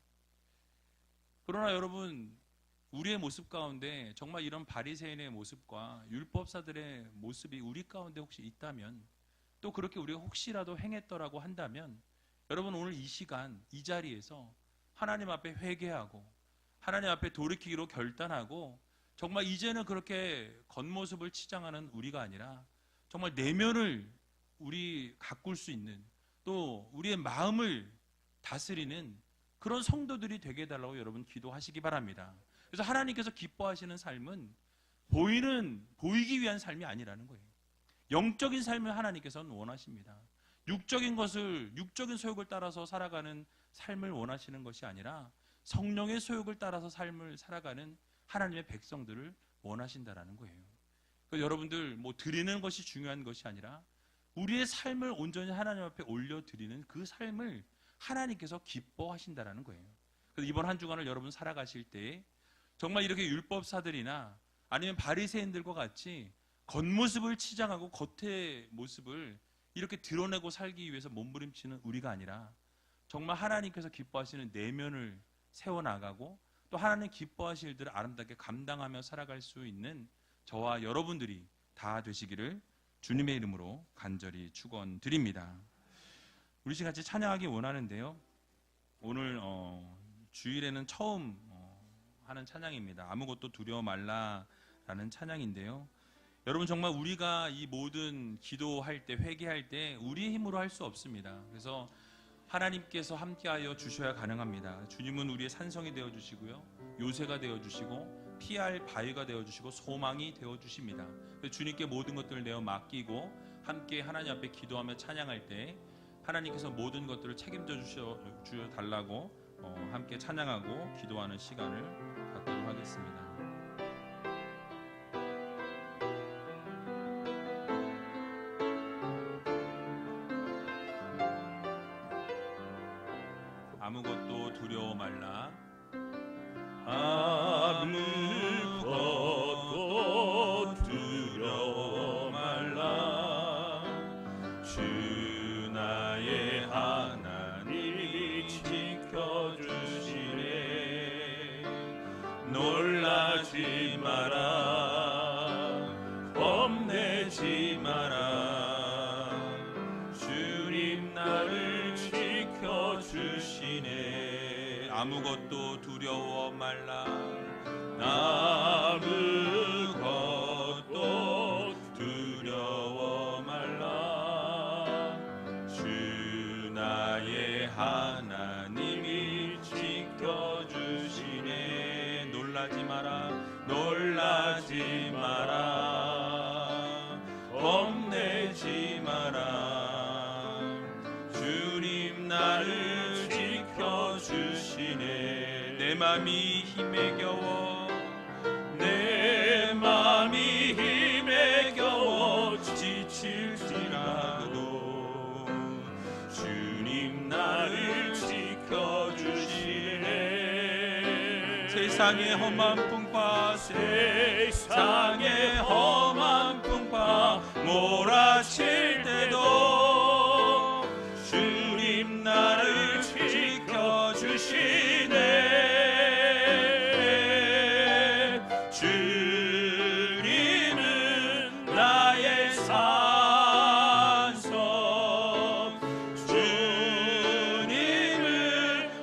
그러나 여러분 우리의 모습 가운데 정말 이런 바리새인의 모습과 율법사들의 모습이 우리 가운데 혹시 있다면, 또 그렇게 우리가 혹시라도 행했더라고 한다면 여러분 오늘 이 시간 이 자리에서 하나님 앞에 회개하고 하나님 앞에 돌이키기로 결단하고 정말 이제는 그렇게 겉모습을 치장하는 우리가 아니라 정말 내면을 우리 가꿀 수 있는, 또 우리의 마음을 다스리는 그런 성도들이 되게 해달라고 여러분 기도하시기 바랍니다. 그래서 하나님께서 기뻐하시는 삶은 보이기 위한 삶이 아니라는 거예요. 영적인 삶을 하나님께서는 원하십니다. 육적인 소욕을 따라서 살아가는 삶을 원하시는 것이 아니라 성령의 소욕을 따라서 삶을 살아가는 하나님의 백성들을 원하신다라는 거예요. 그러니까 여러분들 드리는 것이 중요한 것이 아니라 우리의 삶을 온전히 하나님 앞에 올려드리는 그 삶을 하나님께서 기뻐하신다라는 거예요. 그래서 이번 한 주간을 여러분 살아가실 때 정말 이렇게 율법사들이나 아니면 바리새인들과 같이 겉모습을 치장하고 겉의 모습을 이렇게 드러내고 살기 위해서 몸부림치는 우리가 아니라 정말 하나님께서 기뻐하시는 내면을 세워나가고 또 하나님 기뻐하실 일들을 아름답게 감당하며 살아갈 수 있는 저와 여러분들이 다 되시기를 주님의 이름으로 간절히 축원드립니다. 우리 시간 같이 찬양하기 원하는데요. 오늘 주일에는 처음 하는 찬양입니다. 아무것도 두려워 말라라는 찬양인데요. 여러분 정말 우리가 이 모든 기도할 때 회개할 때 우리의 힘으로 할 수 없습니다. 그래서 하나님께서 함께하여 주셔야 가능합니다. 주님은 우리의 산성이 되어주시고요, 요새가 되어주시고 피할 바위가 되어주시고 소망이 되어주십니다. 주님께 모든 것들을 내어 맡기고 함께 하나님 앞에 기도하며 찬양할 때 하나님께서 모든 것들을 책임져 주셔달라고 함께 찬양하고 기도하는 시간을 갖도록 하겠습니다. 아무것도 두려워 말라. 아무것도 두려워 말라. 주 나의 하나님이 지켜주시네. 놀라지 마라. 겁내지 마라. 주님 나를 지켜주시네. 아무것도 두려워 말라. 아무것도 두려워 말라. 주 나의 하나님이 지켜주시네. 놀라지 마라. 놀라지 마라. 겁내지 마라. 주님 나를 지켜주시네. 내 맘이 힘에 겨워, 내 맘이 힘에 겨워 지칠지라도 주님 나를 지켜주시네. 세상의 험한 풍파, 세상의 험한 풍파 몰아칠 때도 주님 나를 지켜주시네. 주님은 나의 산성, 주님은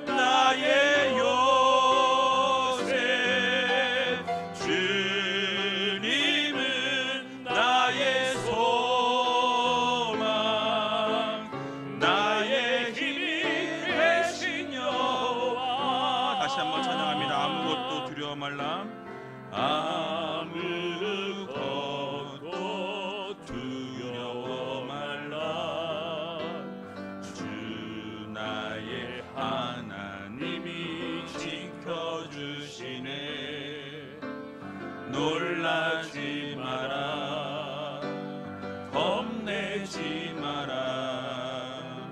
나의 요새, 주님은 나의 소망, 나의 힘이 되신 여호와. 다시 한번 찬양합니다. 아무것도 두려워 말라. 아무것도 두려워 말라. 주 나의 하나님이 지켜주시네. 놀라지 마라. 겁내지 마라.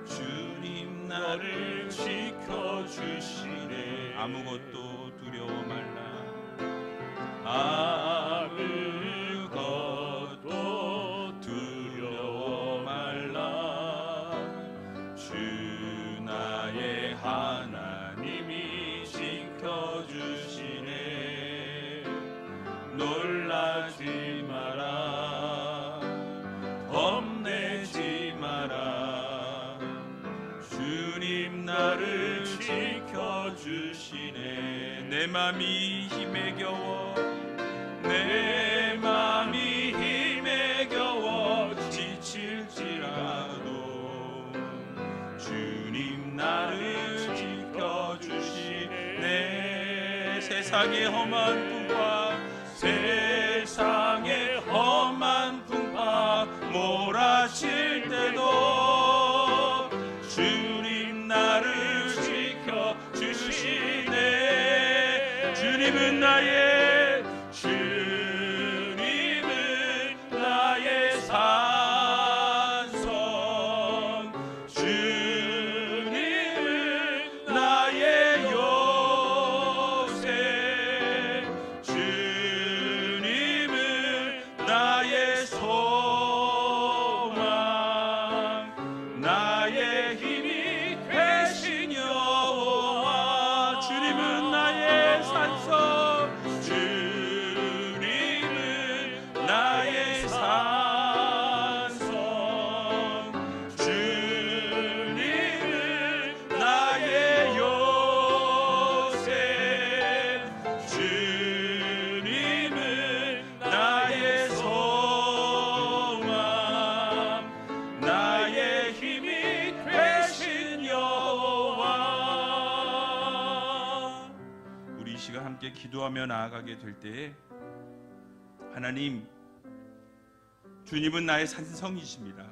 주님 나를 지켜주시네. 아무것도 두려워 말라. 아무것도 두려워 말라. 주 나의 하나님이 지켜주시네. 놀라지 마라. 겁내지 마라. 주님 나를 지켜주시네. 내 맘이 힘에 겨워, 내 맘이 힘에 겨워 지칠지라도 주님 나를 지켜주시네. 세상의 험한 풍파, 세상의 험한 풍파 나의 주님은 나의 산성, 주님은 나의 요새, 주님은 나의 소망, 나의 힘이 되신 여호와. 주님은 나의 산성, 주님은 나의 산성, 주님은 나의 요새, 주님은 나의 소망, 나의 힘이 되신 여호와. 우리 이 시간 함께 기도하며 나아가게 될 때에 하나님, 주님은 나의 산성이십니다.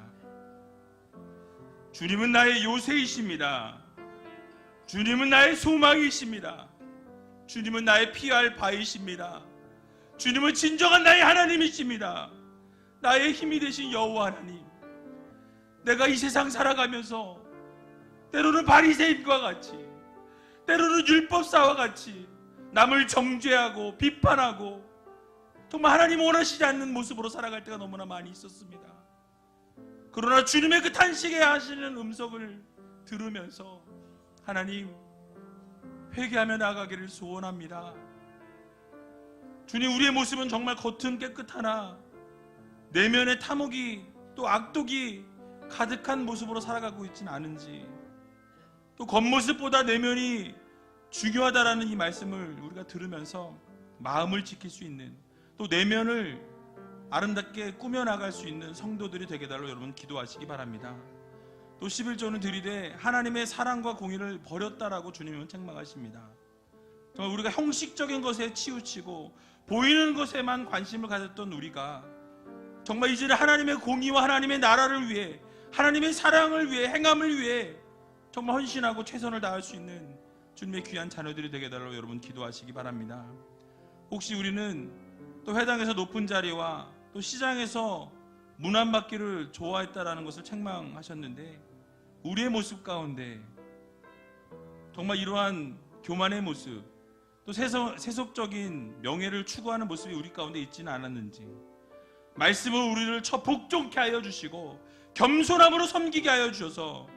주님은 나의 요새이십니다. 주님은 나의 소망이십니다. 주님은 나의 피할 바이십니다. 주님은 진정한 나의 하나님이십니다. 나의 힘이 되신 여호와 하나님, 내가 이 세상 살아가면서 때로는 바리새인과 같이, 때로는 율법사와 같이 남을 정죄하고 비판하고 정말 하나님 원하시지 않는 모습으로 살아갈 때가 너무나 많이 있었습니다. 그러나 주님의 그 탄식에 하시는 음성을 들으면서 하나님, 회개하며 나아가기를 소원합니다. 주님, 우리의 모습은 정말 겉은 깨끗하나 내면의 탐욕이 또 악독이 가득한 모습으로 살아가고 있지는 않은지, 또 겉모습보다 내면이 중요하다라는 이 말씀을 우리가 들으면서 마음을 지킬 수 있는, 또 내면을 아름답게 꾸며나갈 수 있는 성도들이 되게 달라고 여러분 기도하시기 바랍니다. 또 11조는 들이되 하나님의 사랑과 공의를 버렸다라고 주님은 책망하십니다. 정말 우리가 형식적인 것에 치우치고 보이는 것에만 관심을 가졌던 우리가 정말 이제는 하나님의 공의와 하나님의 나라를 위해, 하나님의 사랑을 위해, 행함을 위해 정말 헌신하고 최선을 다할 수 있는 주님의 귀한 자녀들이 되게 달라고 여러분 기도하시기 바랍니다. 혹시 우리는 또 회당에서 높은 자리와 또 시장에서 문안받기를 좋아했다라는 것을 책망하셨는데, 우리의 모습 가운데 정말 이러한 교만의 모습, 또 세속적인 명예를 추구하는 모습이 우리 가운데 있지는 않았는지, 말씀은 우리를 복종케 하여 주시고 겸손함으로 섬기게 하여 주셔서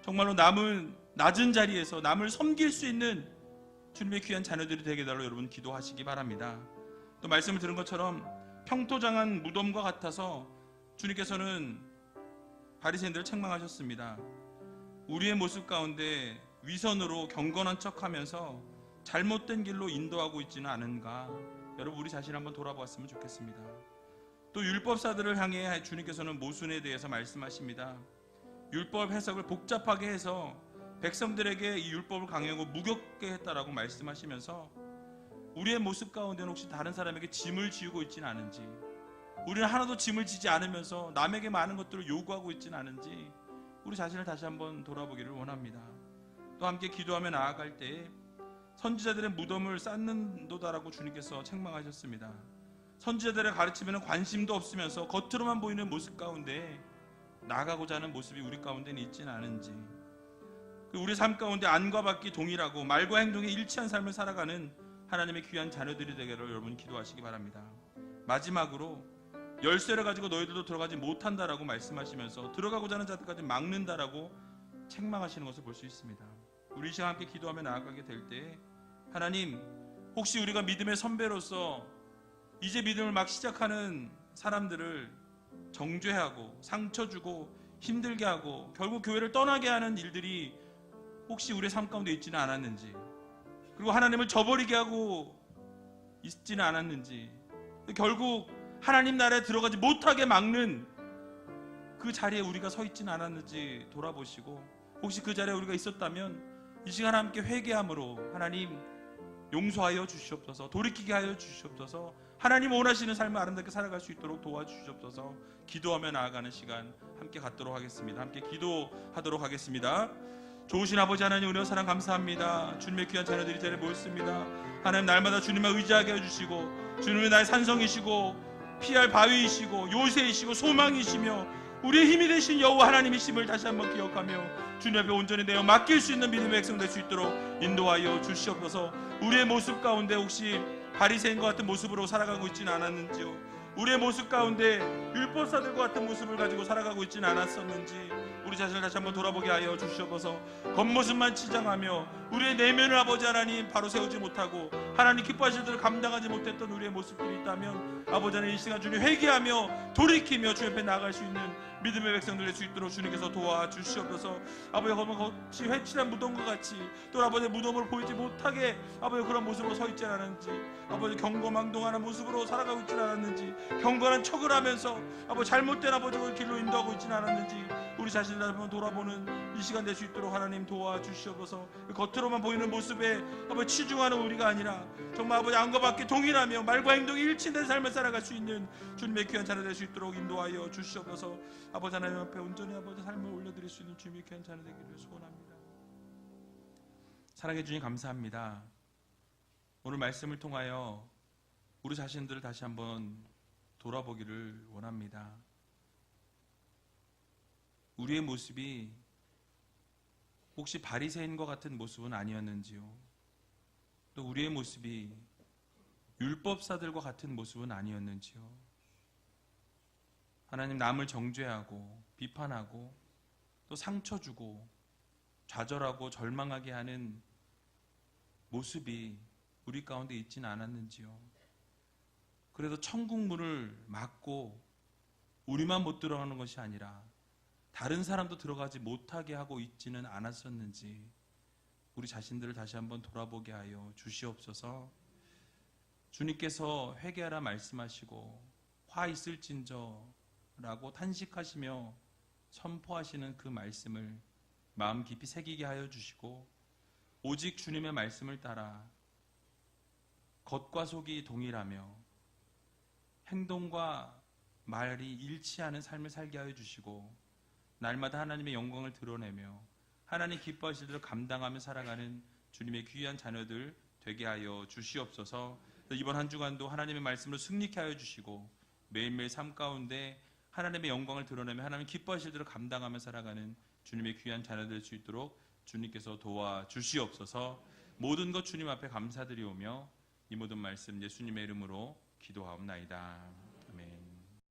정말로 남은 낮은 자리에서 남을 섬길 수 있는 주님의 귀한 자녀들이 되게 달라고 여러분 기도하시기 바랍니다. 또 말씀을 들은 것처럼 평토장한 무덤과 같아서 주님께서는 바리새인들을 책망하셨습니다. 우리의 모습 가운데 위선으로 경건한 척하면서 잘못된 길로 인도하고 있지는 않은가, 여러분 우리 자신 한번 돌아보았으면 좋겠습니다. 또 율법사들을 향해 주님께서는 모순에 대해서 말씀하십니다. 율법 해석을 복잡하게 해서 백성들에게 이 율법을 강요하고 무겁게 했다라고 말씀하시면서 우리의 모습 가운데는 혹시 다른 사람에게 짐을 지우고 있지는 않은지, 우리는 하나도 짐을 지지 않으면서 남에게 많은 것들을 요구하고 있지는 않은지 우리 자신을 다시 한번 돌아보기를 원합니다. 또 함께 기도하며 나아갈 때 선지자들의 무덤을 쌓는도다라고 주님께서 책망하셨습니다. 선지자들의 가르침에는 관심도 없으면서 겉으로만 보이는 모습 가운데 나아가고자 하는 모습이 우리 가운데는 있지는 않은지, 우리 삶 가운데 안과 밖이 동일하고 말과 행동에 일치한 삶을 살아가는 하나님의 귀한 자녀들이 되기를 여러분 기도하시기 바랍니다. 마지막으로 열쇠를 가지고 너희들도 들어가지 못한다라고 말씀하시면서 들어가고자 하는 자들까지 막는다라고 책망하시는 것을 볼 수 있습니다. 우리 이 시간 함께 기도하며 나아가게 될 때 하나님, 혹시 우리가 믿음의 선배로서 이제 믿음을 막 시작하는 사람들을 정죄하고 상처 주고 힘들게 하고 결국 교회를 떠나게 하는 일들이 혹시 우리의 삶 가운데 있지는 않았는지, 그리고 하나님을 저버리게 하고 있지는 않았는지, 결국 하나님 나라에 들어가지 못하게 막는 그 자리에 우리가 서 있지는 않았는지 돌아보시고, 혹시 그 자리에 우리가 있었다면 이 시간 함께 회개함으로 하나님 용서하여 주시옵소서, 돌이키게 하여 주시옵소서, 하나님 원하시는 삶을 아름답게 살아갈 수 있도록 도와주시옵소서. 기도하며 나아가는 시간 함께 갖도록 하겠습니다. 함께 기도하도록 하겠습니다. 좋으신 아버지 하나님 은혜와 사랑 감사합니다. 주님의 귀한 자녀들이 이 자리에 모였습니다. 하나님 날마다 주님을 의지하게 해주시고 주님이 나의 산성이시고 피할 바위이시고 요새이시고 소망이시며 우리의 힘이 되신 여호와 하나님이심을 다시 한번 기억하며 주님 앞에 온전히 내어 맡길 수 있는 믿음의 백성 될 수 있도록 인도하여 주시옵소서. 우리의 모습 가운데 혹시 바리새인과 같은 모습으로 살아가고 있지는 않았는지요? 우리의 모습 가운데 율법사들과 같은 모습을 가지고 살아가고 있지는 않았었는지 우리 자신을 다시 한번 돌아보게 하여 주시옵소서. 겉모습만 치장하며 우리의 내면을 아버지 하나님 바로 세우지 못하고 하나님 기뻐하실 때를 감당하지 못했던 우리의 모습들이 있다면 아버지 하나님 이 시간 주님 회개하며 돌이키며 주님 앞에 나아갈 수 있는 믿음의 백성들 될 수 있도록 주님께서 도와주시옵소서. 아버지 거치 회칠한 무덤과 같이 또 아버지 무덤을 보이지 못하게 아버지 그런 모습으로 서 있지 않았는지 아버지 경거망동하는 모습으로 살아가고 있지 않았는지 경건한 척을 하면서 아버지 잘못된 아버지 길로 인도하고 있지는 않았는지 우리 자신을 한번 돌아보는 이 시간 될 수 있도록 하나님 도와주시옵소서. 겉으로만 보이는 모습에 아버지 치중하는 우리가 아니라 정말 아버지 안과 밖에 동일하며 말과 행동이 일치된 삶을 살아갈 수 있는 주님의 귀한 자녀 될 수 있도록 인도하여 주시옵소서. 아버지 하나님 앞에 온전히 아버지 삶을 올려드릴 수 있는 주님의 귀한 자녀 되기를 소원합니다. 사랑해 주님 감사합니다. 오늘 말씀을 통하여 우리 자신들을 다시 한번 돌아보기를 원합니다. 우리의 모습이 혹시 바리새인과 같은 모습은 아니었는지요? 또 우리의 모습이 율법사들과 같은 모습은 아니었는지요? 하나님 남을 정죄하고 비판하고 또 상처 주고 좌절하고 절망하게 하는 모습이 우리 가운데 있지는 않았는지요? 그래도 천국 문을 막고 우리만 못 들어가는 것이 아니라 다른 사람도 들어가지 못하게 하고 있지는 않았었는지 우리 자신들을 다시 한번 돌아보게 하여 주시옵소서. 주님께서 회개하라 말씀하시고 화 있을진저 라고 탄식하시며 선포하시는 그 말씀을 마음 깊이 새기게 하여 주시고 오직 주님의 말씀을 따라 겉과 속이 동일하며 행동과 말이 일치하는 삶을 살게 하여 주시고 날마다 하나님의 영광을 드러내며 하나님 기뻐하실 대로 감당하며 살아가는 주님의 귀한 자녀들 되게 하여 주시옵소서. 이번 한 주간도 하나님의 말씀으로 승리케 하여 주시고 매일매일 삶 가운데 하나님의 영광을 드러내며 하나님 기뻐하실 대로 감당하며 살아가는 주님의 귀한 자녀 될 수 있도록 주님께서 도와주시옵소서. 모든 것 주님 앞에 감사드리오며 이 모든 말씀 예수님의 이름으로 기도하옵나이다.